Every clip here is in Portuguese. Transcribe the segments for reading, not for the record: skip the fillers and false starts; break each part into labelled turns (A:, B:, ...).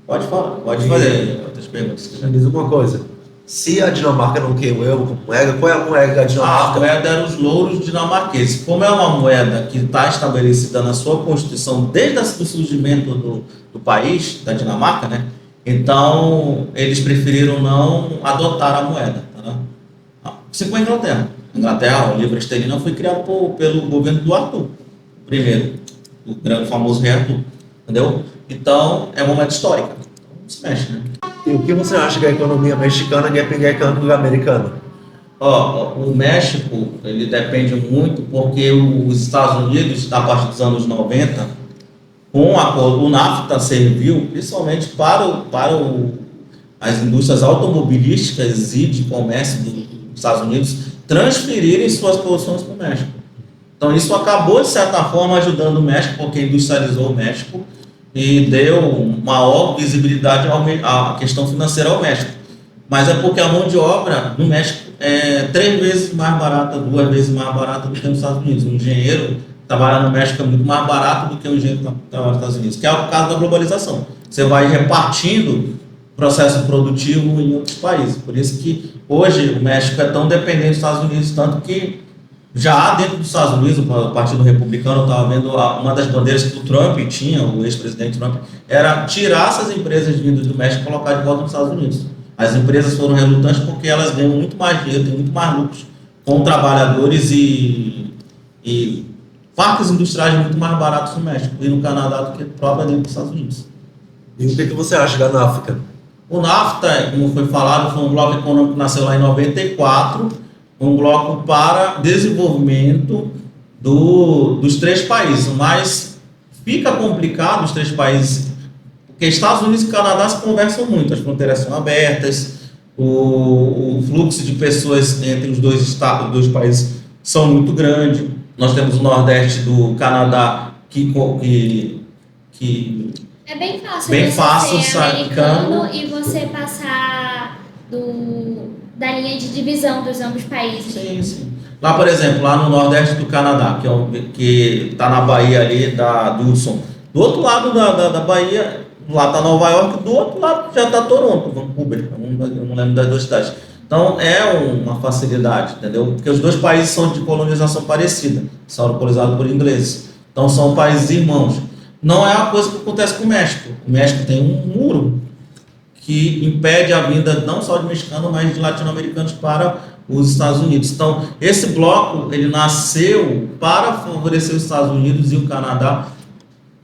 A: Pode falar, pode fazer outras perguntas.
B: Me diz uma coisa. Se a Dinamarca não quer o euro como moeda, qual é a moeda da
A: A
B: Dinamarca?
A: moeda era os louros dinamarqueses. Como é uma moeda que está estabelecida na sua Constituição desde o surgimento do país, da Dinamarca, né? Então, eles preferiram não adotar a moeda. Tá? Assim como a Inglaterra. A Inglaterra, o livro esterlina foi criado pelo governo do Arthur, primeiro, o grande famoso rei Arthur. Entendeu? Então, é uma moeda histórica. Então, não se mexe, né?
B: E o que você acha que a economia mexicana quer pegar a economia americana?
A: O México, ele depende muito porque os Estados Unidos, a partir dos anos 90, com o acordo, o NAFTA serviu principalmente as indústrias automobilísticas e de comércio dos Estados Unidos transferirem suas produções para o México. Então isso acabou, de certa forma, ajudando o México, porque industrializou o México e deu maior visibilidade à questão financeira ao México. Mas é porque a mão de obra no México é 3 vezes mais barata, 2 vezes mais barata do que nos Estados Unidos. Um engenheiro trabalhar no México é muito mais barato do que um engenheiro que trabalha nos Estados Unidos, que é o caso da globalização. Você vai repartindo o processo produtivo em outros países. Por isso que hoje o México é tão dependente dos Estados Unidos, tanto que já há dentro dos Estados Unidos, o Partido Republicano, estava vendo uma das bandeiras que o Trump tinha, o ex-presidente Trump, era tirar essas empresas vindas do México e colocar de volta nos Estados Unidos. As empresas foram relutantes porque elas ganham muito mais dinheiro, têm muito mais lucros com trabalhadores e parques industriais muito mais baratos no México e no Canadá do que próprio dentro dos Estados Unidos.
B: E o que você acha da NAFTA?
A: O NAFTA, como foi falado, foi um bloco econômico que nasceu lá em 94, um bloco para desenvolvimento dos 3 países, mas fica complicado os 3 países, porque Estados Unidos e Canadá se conversam muito, as fronteiras são abertas, o fluxo de pessoas entre os dois países são muito grande. Nós temos o Nordeste do Canadá que
C: É bem fácil,
A: bem
C: você
A: fácil
C: ser
A: sacando
C: americano e você passar da linha de divisão dos ambos países.
A: Sim, sim. Lá, por exemplo, lá no Nordeste do Canadá, que está na Baía ali do Hudson, do outro lado da Baía, lá está Nova York, do outro lado já está Toronto, Vancouver, eu não lembro das 2 cidades. Então é uma facilidade, entendeu? Porque os 2 países são de colonização parecida, são colonizados por ingleses. Então são países irmãos. Não é a coisa que acontece com o México. O México tem um muro que impede a vinda não só de mexicanos, mas de latino-americanos para os Estados Unidos. Então, esse bloco, ele nasceu para favorecer os Estados Unidos e o Canadá,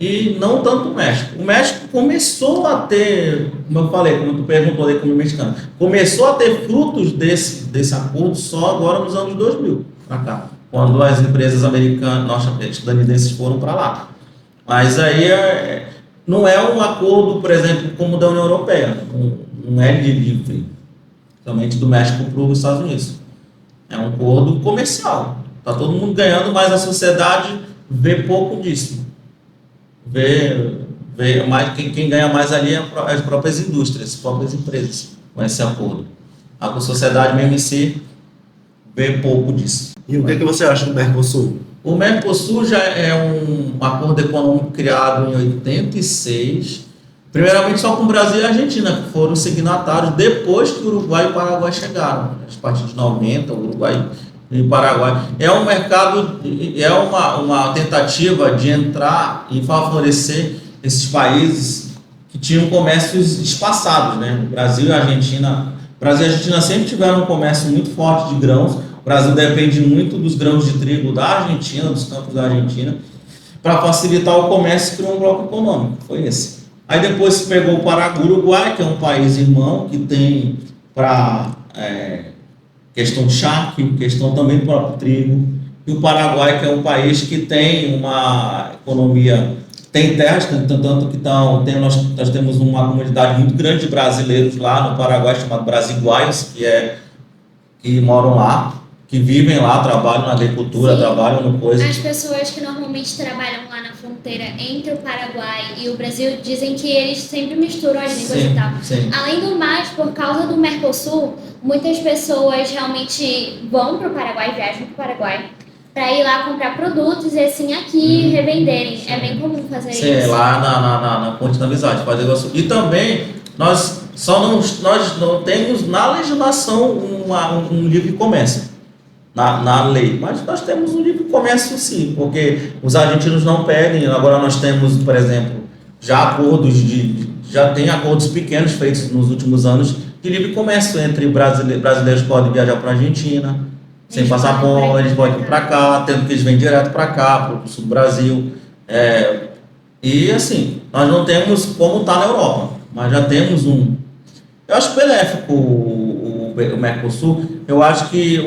A: e não tanto o México. O México começou a ter, como eu falei, como tu perguntou da economia mexicana, começou a ter frutos desse acordo só agora nos anos 2000, para cá, quando as empresas americanas, estadunidenses foram para lá. Mas aí não é um acordo, por exemplo, como o da União Europeia, não é de livre, somente do México para os Estados Unidos. É um acordo comercial. Está todo mundo ganhando, mas a sociedade vê pouco disso. Vê mais, quem ganha mais ali é as próprias indústrias, as próprias empresas com esse acordo. A sociedade mesmo em si vê pouco disso.
B: E o que você acha do Mercosul?
A: O Mercosul já é um acordo econômico criado em 86, primeiramente só com o Brasil e a Argentina, que foram signatários depois que o Uruguai e o Paraguai chegaram. A partir de 90, o Uruguai e o Paraguai. É um mercado, é uma tentativa de entrar e favorecer esses países que tinham comércios espaçados, né? O Brasil e a Argentina sempre tiveram um comércio muito forte de grãos. O Brasil depende muito dos grãos de trigo da Argentina, dos campos da Argentina, para facilitar o comércio, criou um bloco econômico, foi esse. Aí depois se pegou o Uruguai, que é um país irmão, que tem para questão de charque, questão também do próprio trigo, e o Paraguai, que é um país que tem uma economia, tem terras, tanto que nós temos uma comunidade muito grande de brasileiros lá no Paraguai, chamado Brasiguaios, que moram lá, que vivem lá, trabalham na agricultura,
C: Sim.
A: Trabalham no coisa.
C: As pessoas que normalmente trabalham lá na fronteira entre o Paraguai e o Brasil dizem que eles sempre misturam as línguas
A: Sim,
C: e tal.
A: sim.
C: Além do mais, por causa do Mercosul, muitas pessoas realmente vão para o Paraguai, viajam para o Paraguai, para ir lá comprar produtos e assim aqui revenderem. É bem comum fazer
A: Sim,
C: isso.
A: lá na Ponte da Amizade, Foz do Iguaçu. E também, nós não temos na legislação um livre comércio, na lei, mas nós temos um livre comércio sim, porque os argentinos não pedem. Agora nós temos, por exemplo, já tem acordos pequenos feitos nos últimos anos de livre comércio entre brasileiros que podem viajar para a Argentina sem passaporte, eles podem vir para cá, tendo que eles vêm direto para cá, para o sul do Brasil. E assim, nós não temos como está na Europa, mas já temos um. Eu acho benéfico o Mercosul. Eu acho que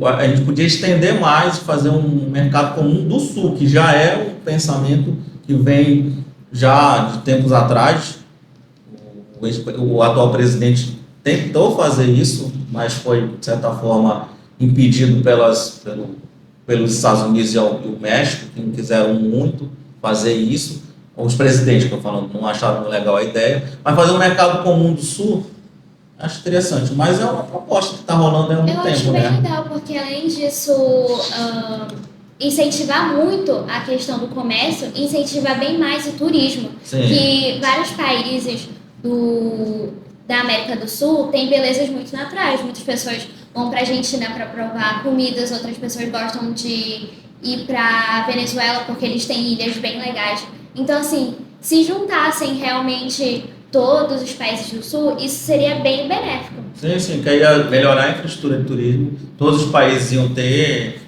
A: a gente podia estender mais e fazer um mercado comum do Sul, que já é um pensamento que vem já de tempos atrás. O atual presidente tentou fazer isso, mas foi, de certa forma, impedido pelos Estados Unidos e o México, que não quiseram muito fazer isso. Os presidentes, que eu estou falando, não acharam legal a ideia. Mas fazer um mercado comum do Sul, acho interessante. Mas é uma proposta que está rolando há muito tempo,
C: Eu acho bem
A: né?
C: legal, porque além disso, incentivar muito a questão do comércio, incentiva bem mais o turismo.
A: Sim.
C: Que vários países da América do Sul têm belezas muito naturais. Muitas pessoas vão para a Argentina para provar comidas, outras pessoas gostam de ir para Venezuela porque eles têm ilhas bem legais. Então, assim, se juntassem realmente todos os países do Sul, isso seria bem benéfico.
A: Sim, que ia melhorar a infraestrutura de turismo. Todos os países iam ter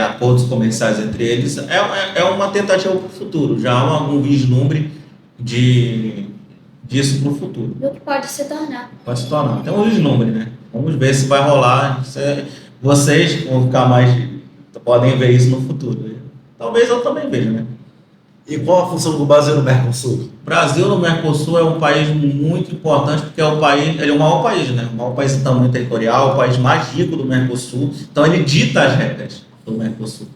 A: acordos comerciais entre eles. É uma tentativa para o futuro, já há um vislumbre disso para o futuro.
C: Do que pode se tornar.
A: Pode se tornar. Tem um vislumbre, né? Vamos ver se vai rolar. Vocês vão ficar podem ver isso no futuro. Talvez eu também veja, né?
B: E qual a função do Brasil no Mercosul?
A: O Brasil no Mercosul é um país muito importante porque ele é o maior país, né? O maior país em tamanho territorial, o país mais rico do Mercosul. Então ele dita as regras do Mercosul.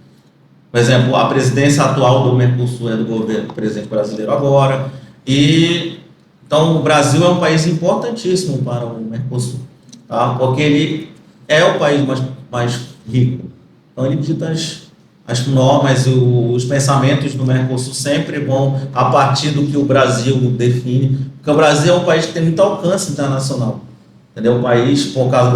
A: Por exemplo, a presidência atual do Mercosul é do governo do presidente brasileiro agora. Então o Brasil é um país importantíssimo para o Mercosul, tá? Porque ele é o país mais rico. Então ele dita as normas, os pensamentos do Mercosul sempre vão a partir do que o Brasil define, porque o Brasil é um país que tem muito alcance internacional, entendeu? O país, por causa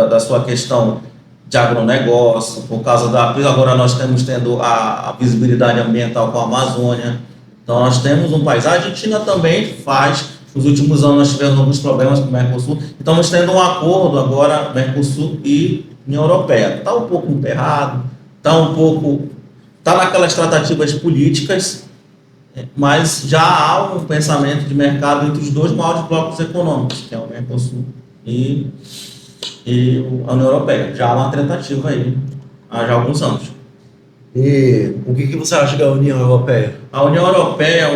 A: da sua questão de agronegócio, por causa agora nós estamos tendo a visibilidade ambiental com a Amazônia, então nós temos um país. A Argentina também faz, nos últimos anos nós tivemos alguns problemas com o Mercosul, então nós temos um acordo agora, Mercosul e União Europeia. Está um pouco emperrado, está naquelas tratativas políticas, mas já há um pensamento de mercado entre os dois maiores blocos econômicos, que é o Mercosul e a União Europeia. Já há uma tentativa aí, há já alguns anos.
B: E o que você acha da União Europeia?
A: A União Europeia,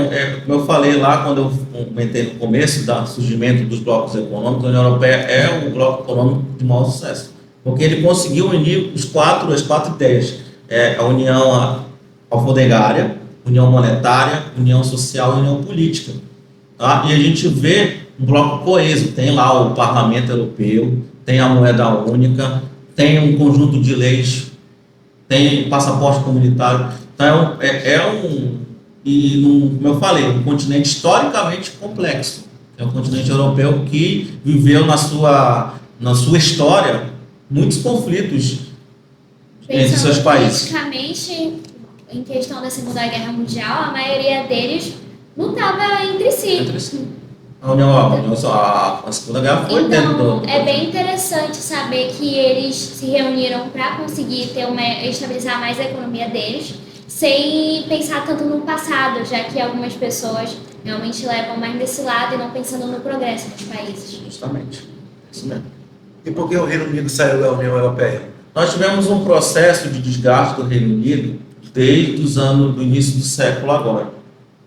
A: como eu falei lá quando eu comentei no começo do surgimento dos blocos econômicos, a União Europeia é o bloco econômico de maior sucesso, porque ele conseguiu unir as quatro ideias: a união alfandegária, união monetária, união social e união política. Tá? E a gente vê um bloco coeso, tem lá o Parlamento Europeu, tem a moeda única, tem um conjunto de leis, tem passaporte comunitário. Então como eu falei, um continente historicamente complexo. É o continente europeu que viveu na sua história muitos conflitos entre seus países.
C: Politicamente, em questão da Segunda Guerra Mundial, a maioria deles lutava entre si.
A: A Segunda Guerra foi dentro do...
C: É bem interessante saber que eles se reuniram para conseguir estabilizar mais a economia deles, sem pensar tanto no passado, já que algumas pessoas realmente levam mais desse lado e não pensando no progresso dos países.
A: Justamente, isso mesmo.
B: E por que o Reino Unido saiu da União Europeia?
A: Nós tivemos um processo de desgaste do Reino Unido desde os anos do início do século agora,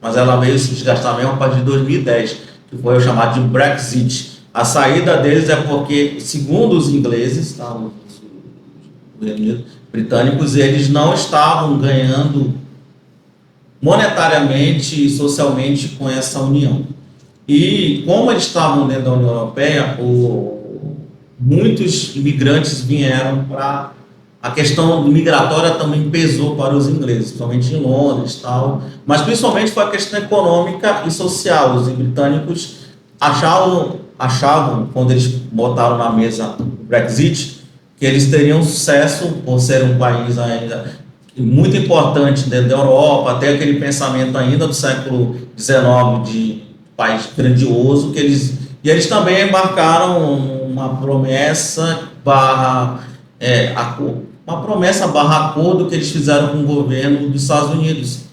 A: mas ela veio se desgastar mesmo a partir de 2010, que foi o chamado de Brexit. A saída deles é porque, segundo os ingleses, tá, os britânicos, eles não estavam ganhando monetariamente e socialmente com essa união. E como eles estavam dentro da União Europeia, muitos imigrantes vieram para a questão migratória também pesou para os ingleses, principalmente em Londres e tal, mas principalmente foi a questão econômica e social. Os britânicos achavam, quando eles botaram na mesa o Brexit, que eles teriam sucesso por ser um país ainda muito importante dentro da Europa, até aquele pensamento ainda do século XIX de país grandioso, e eles também embarcaram uma promessa barra acordo que eles fizeram com o governo dos Estados Unidos.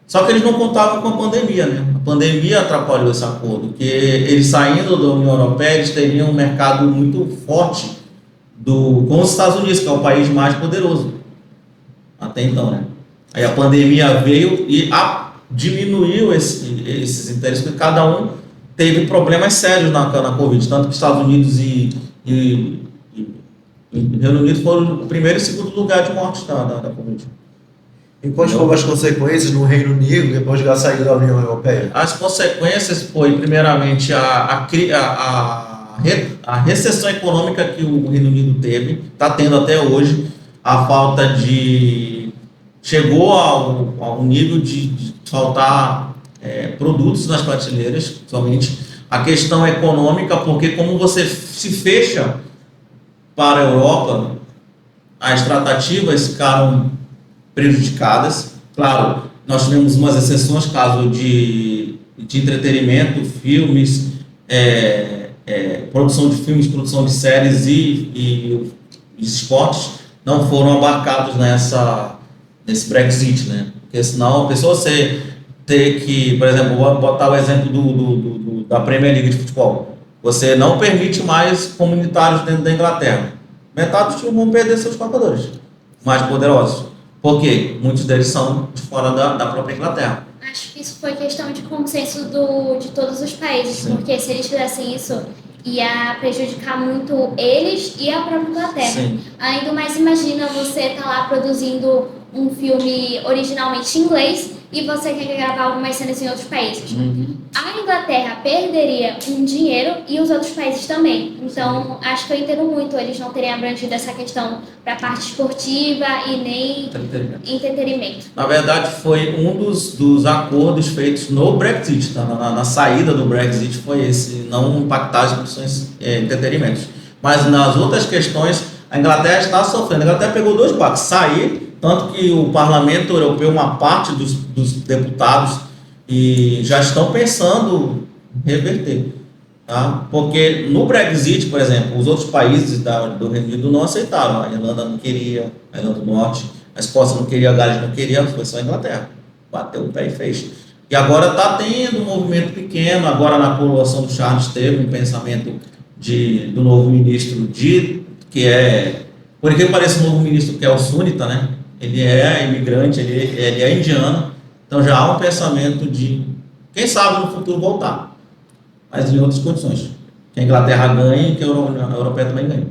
A: Só que eles não contavam com a pandemia, né? A pandemia atrapalhou esse acordo, porque eles saindo da União Europeia, eles teriam um mercado muito forte com os Estados Unidos, que é o país mais poderoso até então, né? Aí a pandemia veio e diminuiu esses interesses, porque cada um teve problemas sérios na Covid, tanto que Estados Unidos e Reino Unido foram o primeiro e segundo lugar de mortes da Covid.
B: E quais foram as consequências no Reino Unido depois de sair da União Europeia?
A: As consequências foi, primeiramente, a recessão econômica que o Reino Unido teve, está tendo até hoje, a falta de... chegou ao nível de faltar produtos nas prateleiras, principalmente a questão econômica, porque como você se fecha para a Europa, as tratativas ficaram prejudicadas. Claro, nós tivemos umas exceções, caso de entretenimento, filmes, produção de filmes, produção de séries e esportes não foram abarcados nesse Brexit, né? Porque senão a pessoa ter que, por exemplo, vou botar o exemplo da Premier League de futebol. Você não permite mais comunitários dentro da Inglaterra. Metade dos times vão perder seus jogadores mais poderosos. Por quê? Muitos deles são de fora da própria Inglaterra.
C: Acho que isso foi questão de consenso de todos os países,
A: Sim.
C: porque se eles fizessem isso, ia prejudicar muito eles e a própria Inglaterra.
A: Sim.
C: Ainda mais imagina você estar lá produzindo um filme originalmente em inglês e você quer gravar algumas cenas em outros países.
A: Uhum.
C: A Inglaterra perderia um dinheiro e os outros países também. Então, acho que eu entendo muito eles não terem abrangido essa questão para a parte esportiva e nem entretenimento.
A: Na verdade, foi um dos acordos feitos no Brexit, tá? na saída do Brexit foi esse, não impactar as produções entretenimentos. Mas nas outras questões, a Inglaterra está sofrendo. A Inglaterra pegou dois barcos, sair, tanto que o Parlamento Europeu, uma parte dos deputados, e já estão pensando em reverter. Tá? Porque no Brexit, por exemplo, os outros países do Reino Unido não aceitaram. A Irlanda não queria, a Irlanda do Norte, a Escócia não queria, a Gales não queria, foi só a Inglaterra. Bateu o pé e fez. E agora está tendo um movimento pequeno, agora na coroação do Charles teve um pensamento do novo ministro, que é, por incrível que pareça, o novo ministro que é o Sunita, né? Ele é imigrante, ele é indiano, então já há um pensamento de, quem sabe no futuro voltar, mas em outras condições, que a Inglaterra ganhe e que a Europeia também ganhe.